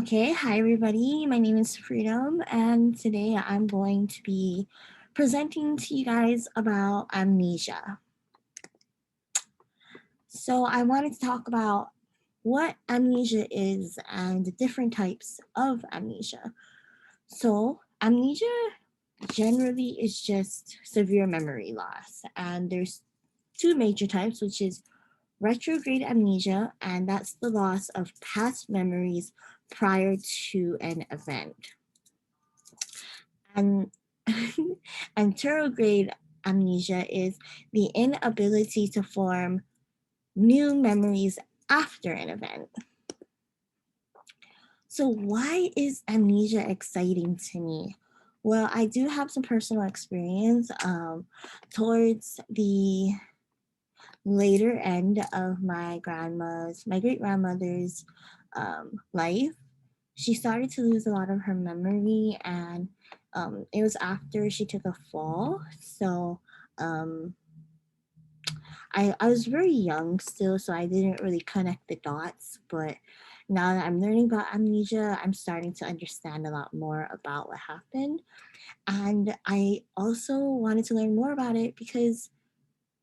Okay, hi everybody. My name is Freedom, and today I'm going to be presenting to you guys about amnesia. So, I wanted to talk about what amnesia is and the different types of amnesia. So, amnesia generally is just severe memory loss, and there's two major types, which is retrograde amnesia, and that's the loss of past memories prior to an event. And anterograde amnesia is the inability to form new memories after an event. So, why is amnesia exciting to me? Well, I do have some personal experience towards the later end of my great grandmother's life. She started to lose a lot of her memory, and it was after she took a fall. So um, I was very young still, so I didn't really connect the dots. But now that I'm learning about amnesia, I'm starting to understand a lot more about what happened. And I also wanted to learn more about it because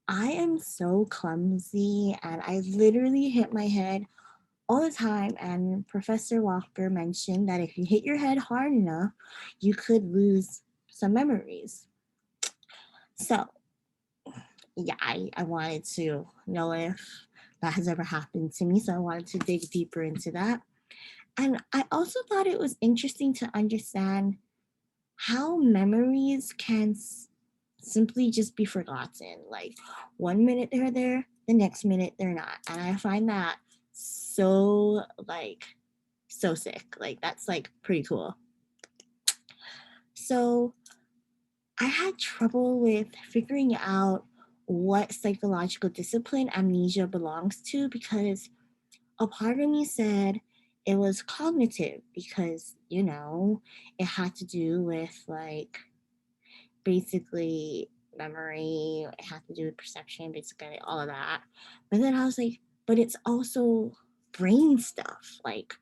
I am so clumsy and I literally hit my head all the time. And Professor Walker mentioned that if you hit your head hard enough, you could lose some memories. So, yeah, I wanted to know if that has ever happened to me. So, I wanted to dig deeper into that. And I also thought it was interesting to understand how memories can simply just be forgotten. Like, 1 minute they're there, the next minute they're not. And I find that so, so sick. Like, that's like pretty cool. So, I had trouble with figuring out what psychological discipline amnesia belongs to because a part of me said it was cognitive because, it had to do with like basically memory, it had to do with perception, basically all of that. But then I was like, but it's also brain stuff. Like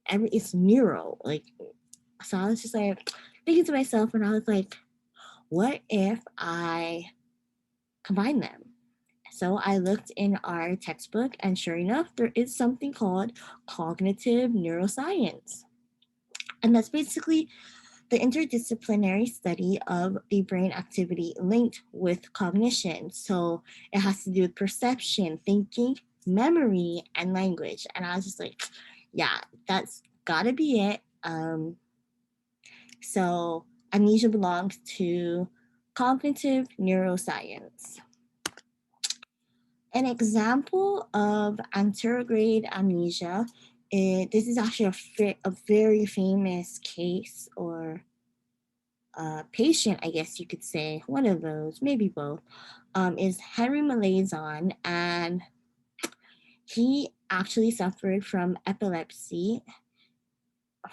it's neural. Like, so I was just like thinking to myself, and I was like, what if I combine them? So I looked in our textbook, and sure enough, there is something called cognitive neuroscience. And that's basically the interdisciplinary study of the brain activity linked with cognition. So it has to do with perception, thinking, memory, and language. And I was just like, yeah, that's gotta be it. So amnesia belongs to cognitive neuroscience. An example of anterograde amnesia, this is actually a very famous case or patient, I guess you could say, one of those, maybe both, is Henry Malazan, and he actually suffered from epilepsy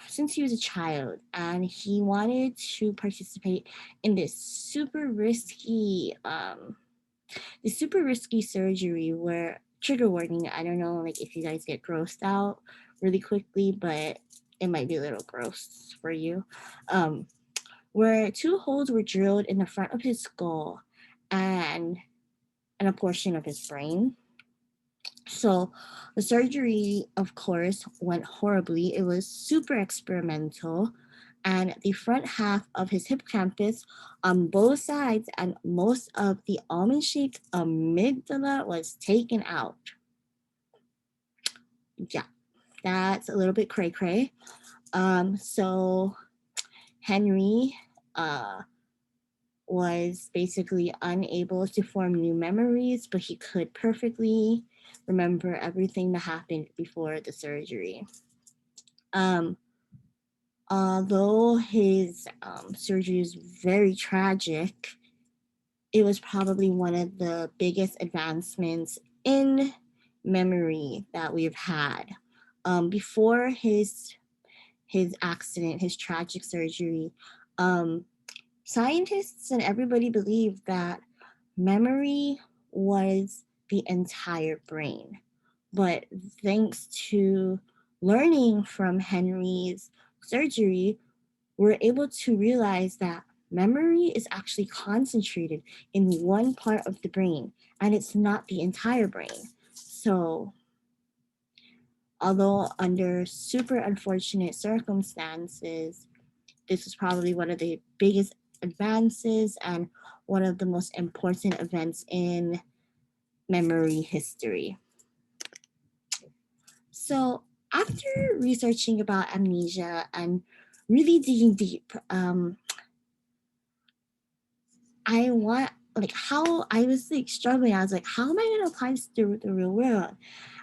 since he was a child, and he wanted to participate in this super risky surgery where, trigger warning, I don't know, like if you guys get grossed out really quickly, but it might be a little gross for you. Um, where two holes were drilled in the front of his skull and a portion of his brain. So the surgery, of course, went horribly. It was super experimental. And the front half of his hippocampus on both sides and most of the almond shaped amygdala was taken out. Yeah, that's a little bit cray cray. So Henry was basically unable to form new memories, but he could perfectly remember everything that happened before the surgery. Um, Although his surgery is very tragic, it was probably one of the biggest advancements in memory that we've had. Before his accident, his tragic surgery, um, scientists and everybody believed that memory was the entire brain. But thanks to learning from Henry's surgery, we're able to realize that memory is actually concentrated in one part of the brain and it's not the entire brain. So, although under super unfortunate circumstances, this is probably one of the biggest advances and one of the most important events in memory history. So, after researching about amnesia and really digging deep, I want like how I was like struggling. I was like, how am I going to apply this to the real world?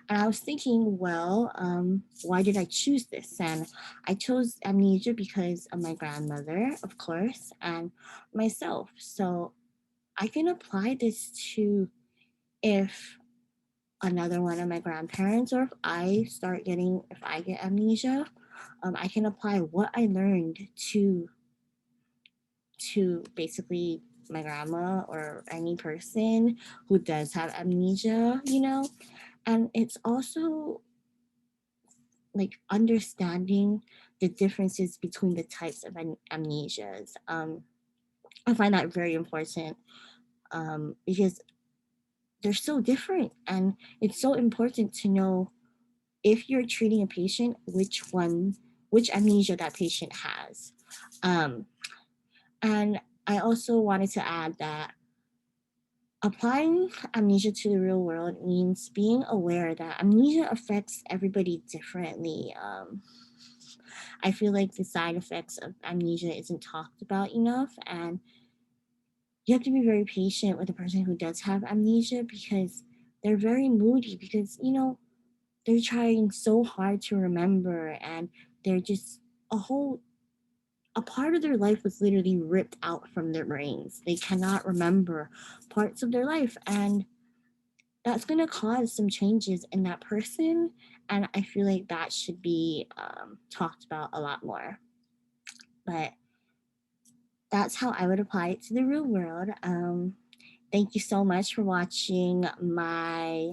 And I was thinking, well, why did I choose this? And I chose amnesia because of my grandmother, of course, and myself. So I can apply this to if another one of my grandparents or if I get amnesia, I can apply what I learned to basically my grandma or any person who does have amnesia, you know? And it's also like understanding the differences between the types of amnesias. I find that very important because they're so different, and it's so important to know if you're treating a patient, which amnesia that patient has. Um, and I also wanted to add that applying amnesia to the real world means being aware that amnesia affects everybody differently. I feel like the side effects of amnesia isn't talked about enough, and you have to be very patient with a person who does have amnesia because they're very moody because, they're trying so hard to remember and they're just a whole a part of their life was literally ripped out from their brains. They cannot remember parts of their life, and that's going to cause some changes in that person. And I feel like that should be talked about a lot more. But that's how I would apply it to the real world. Thank you so much for watching my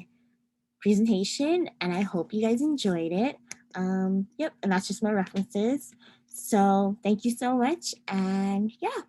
presentation, and I hope you guys enjoyed it. Yep, and that's just my references. So thank you so much, and yeah.